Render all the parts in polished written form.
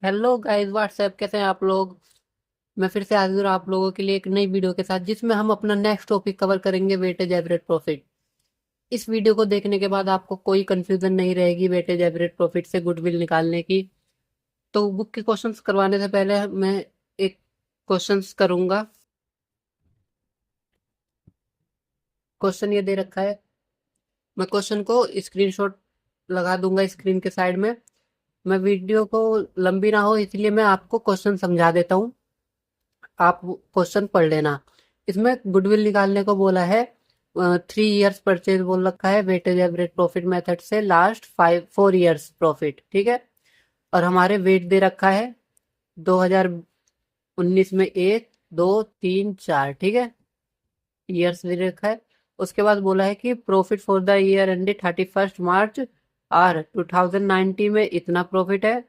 Hello guys WhatsApp, कैसे हैं आप लोग। मैं फिर से हाजिर हूँ आप लोगों के लिए एक नई वीडियो के साथ, जिसमें हम अपना नेक्स्ट टॉपिक कवर करेंगे, वेटेज एवरेज प्रॉफिट। इस वीडियो को देखने के बाद आपको कोई कंफ्यूजन नहीं रहेगी वेटेज एवरेज प्रॉफिट से गुडविल निकालने की। तो बुक के क्वेश्चंस करवाने से पहले मैं एक क्वेश्चंस करूंगा। क्वेश्चन ये दे रखा है, मैं क्वेश्चन को स्क्रीनशॉट लगा दूंगा स्क्रीन के साइड में। मैं वीडियो को लंबी ना हो इसलिए मैं आपको क्वेश्चन समझा देता हूँ, आप क्वेश्चन पढ़ लेना। इसमें गुडविल निकालने को बोला है, 3 इयर्स परचेज बोल रखा है, वेटेज एवरेज प्रॉफिट मेथड से लास्ट 4 इयर्स प्रॉफिट, ठीक है। और हमारे वेट दे रखा है 2019 में 1 2 3 4, ठीक है, ईयर्स दे रखा है। उसके बाद बोला है कि profit for the year ended 31 March are 2090 में इतना प्रॉफिट है,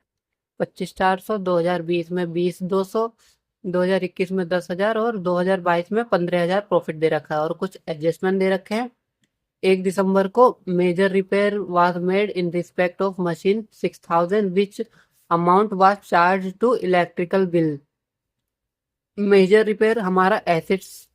25,400, 2020 में 20,200, 2021 में 10,000 और 2022 में 15,000 प्रॉफिट दे रखा है। और कुछ एडजस्टमेंट दे रखे हैं। 1 दिसंबर को major repair was made in respect of machine 6,000 which amount was charge to electrical bill. Major repair हमारा एसेट्स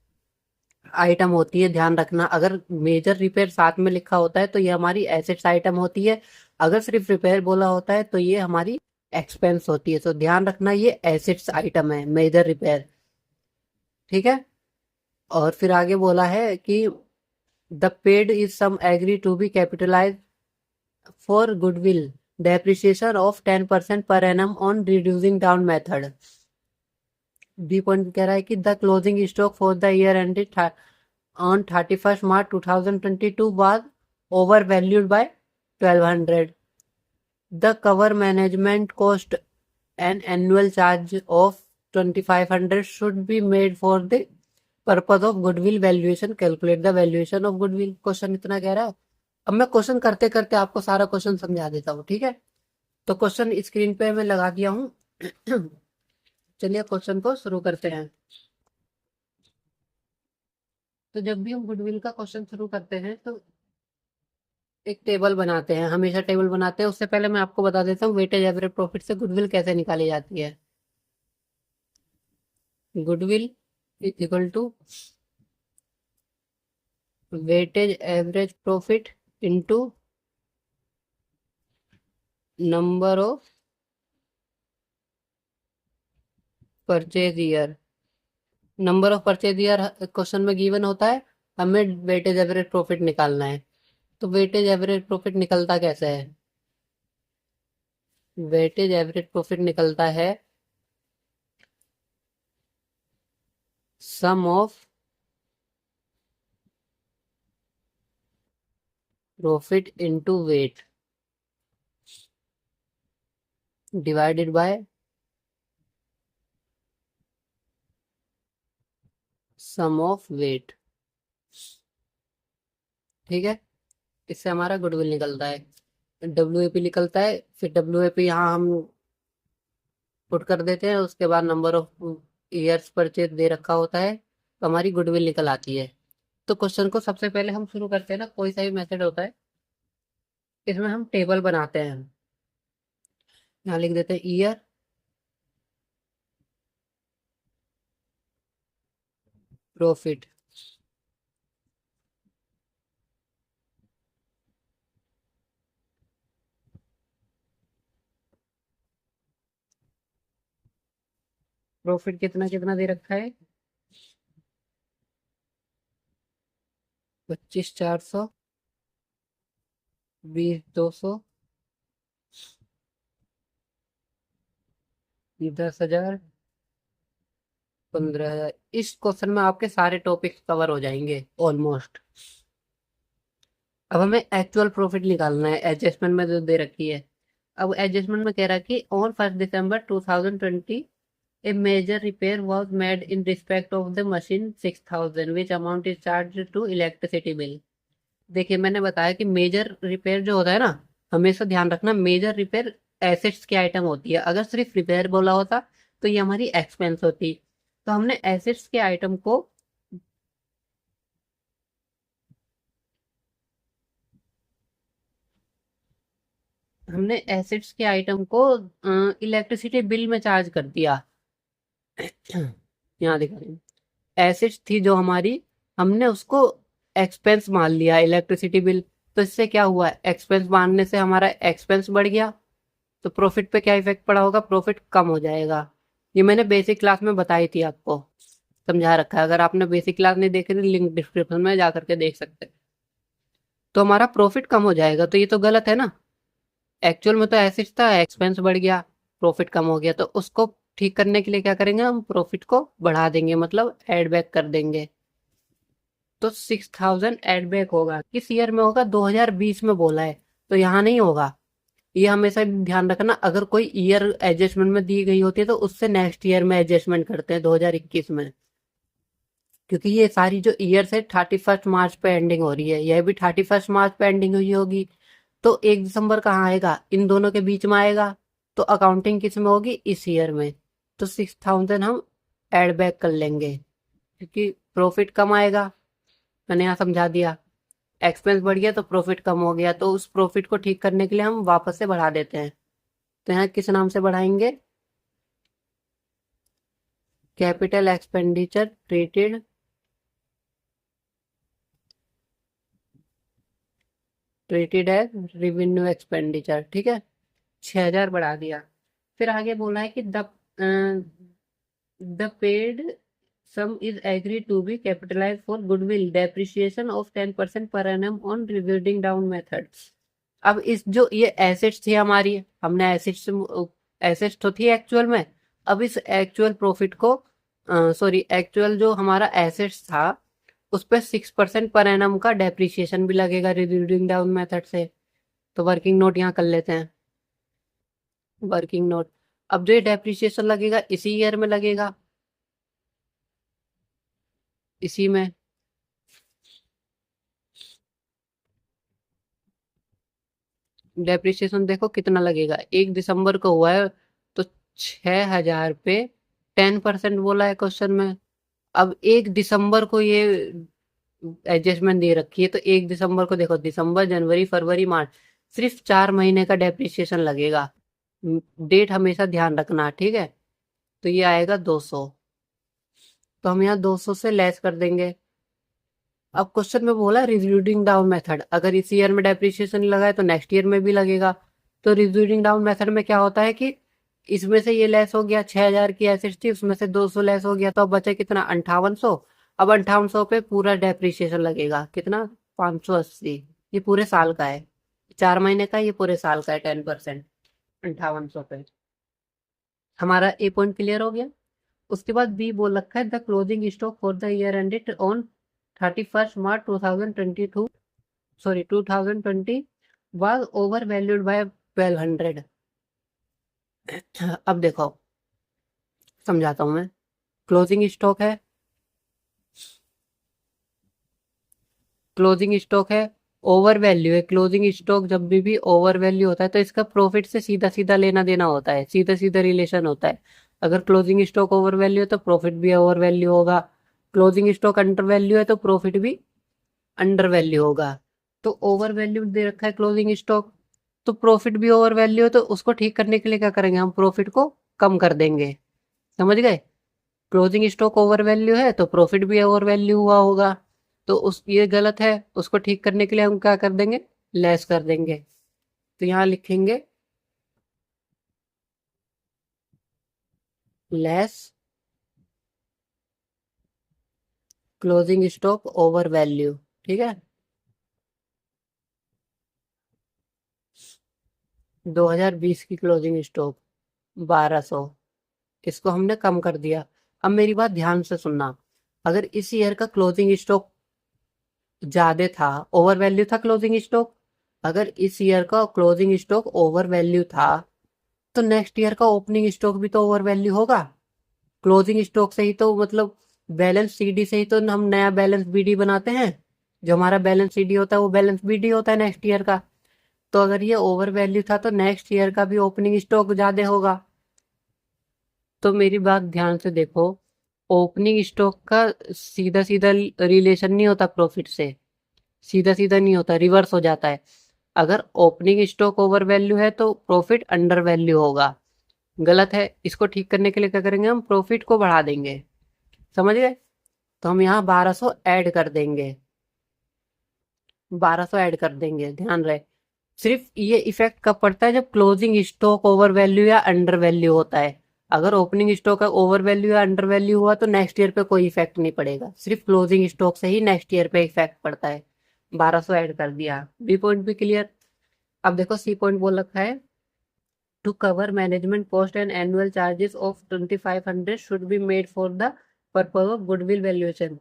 आइटम होती है, ध्यान रखना। अगर मेजर रिपेयर साथ में लिखा होता है तो ये हमारी एसेट्स आइटम होती है, अगर सिर्फ रिपेयर बोला होता है तो ये हमारी एक्सपेंस होती है। तो ध्यान रखना, ये एसेट्स आइटम है मेजर रिपेयर, ठीक है। और फिर आगे बोला है कि the paid is sum agree to be capitalise for goodwill depreciation of 10% per annum on reducing down method. B point कह रहा है कि the closing stock for the year ended on 31st March 2022 was overvalued by 1,200. The cover management cost an annual charge of 2,500 should be made for the purpose of goodwill valuation. Calculate the valuation of goodwill. Question इतना कह रहा है। अब मैं question करते करते आपको सारा क्वेश्चन समझा देता हूँ, ठीक है। तो क्वेश्चन स्क्रीन पे मैं लगा दिया हूँ। चलिए क्वेश्चन को शुरू करते हैं। तो जब भी हम गुडविल का क्वेश्चन शुरू करते हैं तो एक टेबल बनाते हैं, हमेशा टेबल बनाते हैं। उससे पहले मैं आपको बता देता हूँ वेटेज एवरेज प्रॉफिट से गुडविल कैसे निकाली जाती है। Goodwill is equal to weightage average profit into number of purchase year. Number of purchase year question में गिवन होता है, हमें वेटेज एवरेज प्रॉफिट निकालना है। तो वेटेज एवरेज प्रॉफिट निकलता कैसे है? वेटेज एवरेज प्रॉफिट निकलता है sum of profit into weight divided by sum of weight, ठीक है। इससे हमारा गुडविल निकलता है। WAP निकलता है, फिर WAP यहाँ हम पुट कर देते हैं, उसके बाद नंबर ऑफ ईयर्स परचेज दे रखा होता है, तो हमारी गुडविल निकल आती है। तो क्वेश्चन को सबसे पहले हम शुरू करते हैं ना, कोई सा भी मेथड होता है, इसमें हम टेबल बनाते हैं। यहाँ लिख देते हैं ईयर, प्रॉफिट, प्रॉफिट कितना कितना दे रखा है, 25,400, 20,200, 10,000, 15,000। इस क्वेश्चन में आपके सारे टॉपिक्स कवर हो जाएंगे ऑलमोस्ट। अब हमें एक्चुअल प्रॉफिट निकालना है, एडजस्टमेंट में जो दे रखी है। अब एडजस्टमेंट में कह रहा है कि ऑन 1 दिसंबर 2020 a major repair was made in respect of the machine 6,000 which amount is charge to electricity bill. देखिए मैंने बताया कि मेजर रिपेयर जो होता है ना, हमेशा ध्यान रखना, मेजर रिपेयर एसेट्स की आइटम होती है। अगर सिर्फ रिपेयर बोला होता तो ये हमारी एक्सपेंस होती। तो हमने एसेट्स के आइटम को, हमने एसिड्स के आइटम को इलेक्ट्रिसिटी बिल में चार्ज कर दिया। यहाँ दिखा रही हूँ, एसिड्स थी जो हमारी, हमने उसको एक्सपेंस मान लिया इलेक्ट्रिसिटी बिल। तो इससे क्या हुआ, एक्सपेंस मानने से हमारा एक्सपेंस बढ़ गया, तो प्रॉफिट पे क्या इफेक्ट पड़ा होगा, प्रॉफिट कम हो जाएगा। ये मैंने बेसिक क्लास में बताई थी, आपको समझा रखा है। अगर आपने बेसिक क्लास नहीं देखी तो लिंक डिस्क्रिप्शन में जा करके देख सकते हैं। तो हमारा प्रॉफिट कम हो जाएगा, तो ये तो गलत है ना। एक्चुअल में तो एसिड था, एक्सपेंस बढ़ गया, प्रॉफिट कम हो गया। तो उसको ठीक करने के लिए क्या करेंगे, हम प्रॉफिट को बढ़ा देंगे, मतलब एड बैक कर देंगे। तो 6000 एड बैक होगा, किस ईयर में होगा, 2020 में बोला है, तो यहाँ नहीं होगा। ये हमेशा ध्यान रखना, अगर कोई ईयर एडजस्टमेंट में दी गई होती है तो उससे नेक्स्ट ईयर में एडजस्टमेंट करते हैं 2021 में। क्योंकि ये सारी जो ईयर्स है 31 मार्च पे एंडिंग हो रही है, यह भी 31 मार्च पे एंडिंग हुई होगी। तो 1 दिसंबर कहाँ आएगा, इन दोनों के बीच में आएगा। तो अकाउंटिंग किस में होगी, इस ईयर में। तो 6000 हम एड बैक कर लेंगे, क्योंकि प्रॉफिट कम आएगा। मैंने यहाँ समझा दिया, एक्सपेंस बढ़ गया तो प्रॉफिट कम हो गया, तो उस प्रॉफिट को ठीक करने के लिए हम वापस से बढ़ा देते हैं। तो यहाँ किस नाम से बढ़ाएंगे, capital expenditure treated as revenue expenditure, ठीक है। 6000 बढ़ा दिया। फिर आगे बोला है कि the paid sum is agree to be capitalise for goodwill depreciation of 10% per annum on reverting down methods. अब इस जो ये एसेट्स थी हमारी, हमने एसेट्स तो थी एक्चुअल में। अब इस एक्चुअल प्रॉफिट को, सॉरी, एक्चुअल जो हमारा एसेट्स था उस पर 6% पर एनम का डेप्रिसिएशन भी लगेगा रिड्यूसिंग डाउन मेथड से। तो वर्किंग नोट यहाँ कर लेते हैं, वर्किंग नोट। अब जो ये डेप्रिसिएशन लगेगा इसी ईयर में लगेगा, इसी में। डेप्रिसिएशन देखो कितना लगेगा, 1 दिसंबर को हुआ है तो 6000 पे 10% बोला है क्वेश्चन में। अब 1 दिसंबर को ये एडजस्टमेंट दे रखी है, तो 1 दिसंबर को देखो, दिसंबर जनवरी फरवरी मार्च, सिर्फ 4 महीने का डेप्रिसिएशन लगेगा। डेट हमेशा ध्यान रखना, ठीक है। तो ये आएगा 200, तो हम यहाँ 200 से लेस कर देंगे। अब क्वेश्चन में बोला रिड्यूसिंग डाउन मेथड, अगर इस ईयर में डेप्रिसिएशन लगा है तो नेक्स्ट ईयर में भी लगेगा। तो रिड्यूसिंग डाउन मेथड में क्या होता है कि इसमें से ये लेस हो गया, 6000 की एसेट्स थी उसमें से 200 लेस हो गया, तो अब बचा कितना, 5800। अब 5800 पे पूरा डेप्रिसिएशन लगेगा, कितना, 580। ये पूरे साल का है, 4 महीने का, ये पूरे साल का है, 10% 5800 पे। हमारा ए पॉइंट क्लियर हो गया। उसके बाद बी बोल रखा है, the closing stock for the year ended on 31 March 2022, sorry 2020 was overvalued by 1200। अब देखो समझाता हूं मैं। क्लोजिंग स्टॉक है, क्लोजिंग स्टॉक है, ओवर वैल्यू है। क्लोजिंग स्टॉक जब भी ओवर वैल्यू होता है तो इसका प्रॉफिट से सीधा सीधा लेना देना होता है, सीधा सीधा रिलेशन होता है। अगर क्लोजिंग स्टॉक ओवर वैल्यू है तो प्रॉफिट भी ओवर वैल्यू होगा, क्लोजिंग स्टॉक अंडर वैल्यू है तो प्रॉफिट भी अंडर वैल्यू होगा। तो ओवर वैल्यू दे रखा है क्लोजिंग स्टॉक, तो प्रॉफिट भी ओवर वैल्यू है, तो उसको ठीक करने के लिए क्या करेंगे, हम प्रॉफिट को कम कर देंगे। समझ गए, क्लोजिंग स्टॉक ओवर वैल्यू है तो प्रॉफिट भी ओवर वैल्यू हुआ होगा, तो उस ये गलत है। उसको ठीक करने के लिए हम क्या कर देंगे, लेस कर देंगे। तो यहाँ लिखेंगे less closing stock over value, ठीक है। 2020 की क्लोजिंग स्टॉक 1200, इसको हमने कम कर दिया। अब मेरी बात ध्यान से सुनना, अगर इस ईयर का क्लोजिंग स्टॉक ज्यादा था, ओवर वैल्यू था क्लोजिंग स्टॉक, अगर इस ईयर का क्लोजिंग स्टॉक ओवर वैल्यू था तो नेक्स्ट ईयर का ओपनिंग स्टॉक भी तो ओवर वैल्यू होगा। क्लोजिंग स्टॉक से ही तो, मतलब बैलेंस सीडी से ही तो हम नया बैलेंस बीडी बनाते हैं। जो हमारा बैलेंस सीडी होता है वो बैलेंस बीडी होता है नेक्स्ट ईयर का। तो अगर ये ओवर वैल्यू था तो नेक्स्ट ईयर का भी ओपनिंग स्टॉक ज्यादा होगा। तो मेरी बात ध्यान से देखो, ओपनिंग स्टॉक का सीधा सीधा रिलेशन नहीं होता प्रॉफिट से, सीधा सीधा नहीं होता, रिवर्स हो जाता है। अगर ओपनिंग स्टॉक ओवर वैल्यू है तो प्रॉफिट अंडर वैल्यू होगा। गलत है, इसको ठीक करने के लिए क्या करेंगे, हम प्रॉफिट को बढ़ा देंगे। समझ गए? तो हम यहाँ 1200 ऐड कर देंगे, 1200 ऐड कर देंगे, ध्यान रहे। सिर्फ ये इफेक्ट कब पड़ता है, जब क्लोजिंग स्टॉक ओवर वैल्यू या अंडर वैल्यू होता है। अगर ओपनिंग स्टॉक का ओवर वैल्यू या अंडर वैल्यू हुआ तो नेक्स्ट ईयर पे कोई इफेक्ट नहीं पड़ेगा, सिर्फ क्लोजिंग स्टॉक से ही नेक्स्ट ईयर पे इफेक्ट पड़ता है। 1200 ऐड कर दिया। बी पॉइंट भी क्लियर। अब देखो सी पॉइंट बोल रखा है, to cover management cost and annual charges of 2500 should be made for the purpose of goodwill valuation.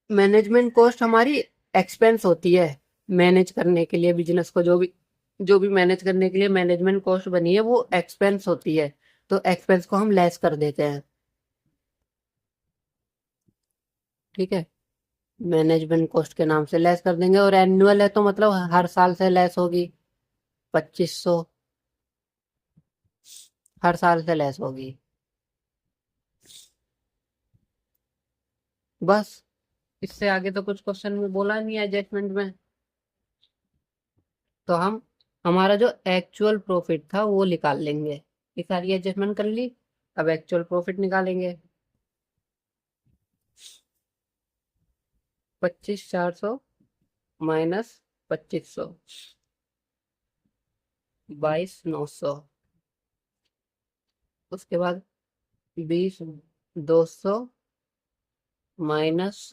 Management cost हमारी एक्सपेंस होती है मैनेज करने के लिए, बिजनेस को जो भी मैनेज करने के लिए मैनेजमेंट कॉस्ट बनी है वो एक्सपेंस होती है, तो एक्सपेंस को हम लेस कर देते हैं। ठीक है, मैनेजमेंट कॉस्ट के नाम से लेस कर देंगे, और एनुअल है तो मतलब हर साल से लेस होगी, 2500 हर साल से लेस होगी। बस, इससे आगे तो कुछ क्वेश्चन में बोला नहीं है एडजस्टमेंट में। तो हम हमारा जो एक्चुअल प्रॉफिट था वो निकाल लेंगे। ये सारी एडजस्टमेंट कर ली, अब एक्चुअल प्रॉफिट निकालेंगे। 25,400 माइनस 2500, 22,900। उसके बाद 20,200 माइनस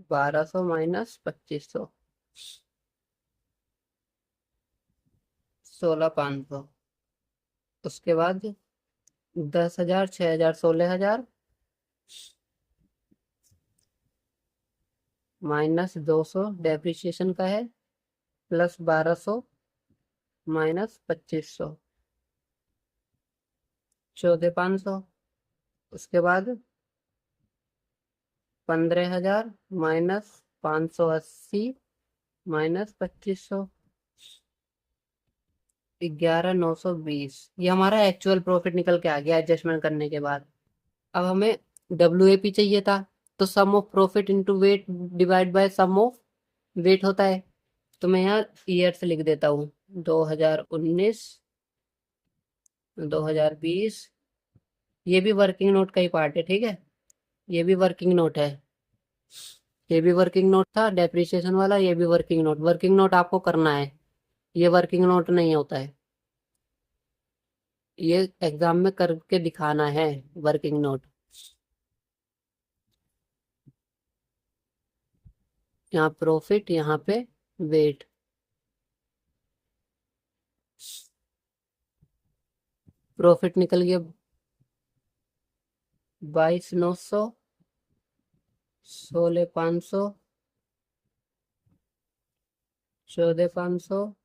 1200 माइनस 2500, 16,500। उसके बाद 10,000, 6,000, 16,000 माइनस 200 डेप्रिसिएशन का है, प्लस 1200 माइनस 2500, 14,500। उसके बाद 15,000 माइनस 580 माइनस 2500, 11,920। ये हमारा एक्चुअल प्रॉफिट निकल के आ गया एडजस्टमेंट करने के बाद। अब हमें WAP चाहिए था, तो sum of profit into weight divide by sum of weight होता है। तो मैं यहाँ ईयर से लिख देता हूँ, 2019, 2020। ये भी वर्किंग नोट का ही पार्ट है, ठीक है, ये भी वर्किंग नोट है। ये भी वर्किंग नोट था डेप्रिसिएशन वाला, ये भी वर्किंग नोट आपको करना है, ये वर्किंग नोट नहीं होता है, ये एग्जाम में करके दिखाना है वर्किंग नोट। यहाँ प्रॉफिट, यहाँ पे वेट। प्रॉफिट निकल गया 22,900, 16,500, 14,500,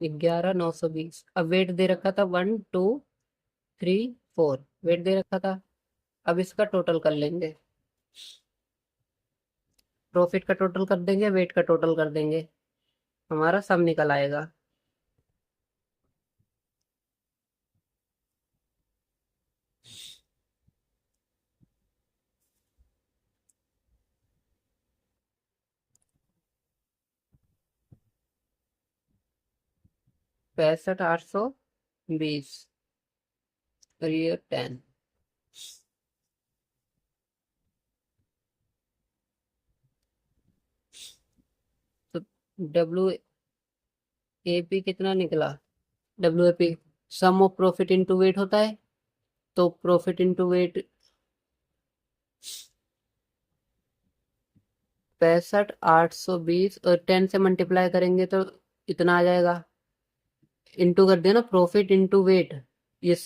11,920। अब वेट दे रखा था 1, 2, 3, 4, वेट दे रखा था। अब इसका टोटल कर लेंगे, प्रॉफिट का टोटल कर देंगे, वेट का टोटल कर देंगे, हमारा सम निकल आएगा। पैंसठ 820 और ये 10। तो WAP कितना निकला, WAP sum of profit into weight होता है, तो प्रॉफिट इनटू वेट 65,820 और 10 से मल्टीप्लाई करेंगे तो इतना आ जाएगा। इंटू कर दिया ना, प्रॉफिट इंटू वेट, ये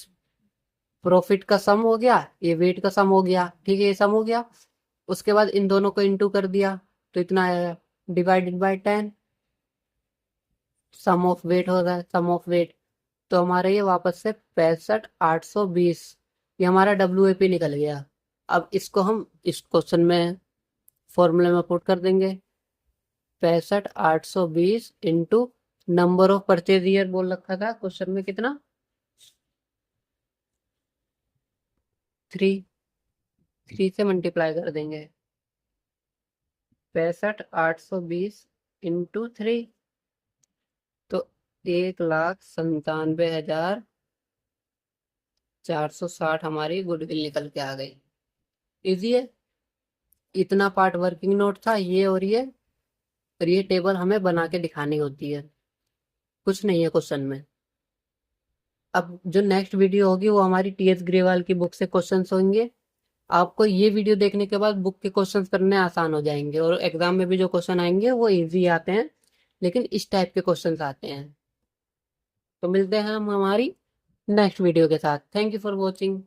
प्रॉफिट का सम हो गया, ये वेट का सम हो गया, ठीक है, ये सम हो गया। उसके बाद इन दोनों को इंटू कर दिया तो इतना आया, divided by 10, sum of weight हो रहा है, सम ऑफ वेट। तो हमारे ये वापस से 65,820, ये हमारा WAP निकल गया। अब इसको हम इस क्वेश्चन में फॉर्मूले में पुट कर देंगे, 65,820 into number of purchase year बोल रखा था क्वेश्चन में कितना, 3, 3 से मल्टीप्लाई कर देंगे। 65,820 इंटू 3, तो 1,97,460 हमारी गुडविल निकल के आ गई। इजी है। इतना पार्ट वर्किंग नोट था, ये और ये टेबल हमें बना के दिखानी होती है, कुछ नहीं है क्वेश्चन में। अब जो नेक्स्ट वीडियो होगी वो हमारी टीएस ग्रेवाल की बुक से क्वेश्चंस होंगे। आपको ये वीडियो देखने के बाद बुक के क्वेश्चंस करने आसान हो जाएंगे, और एग्जाम में भी जो क्वेश्चन आएंगे वो इजी आते हैं, लेकिन इस टाइप के क्वेश्चंस आते हैं। तो मिलते हैं हम हमारी नेक्स्ट वीडियो के साथ। Thank you for watching.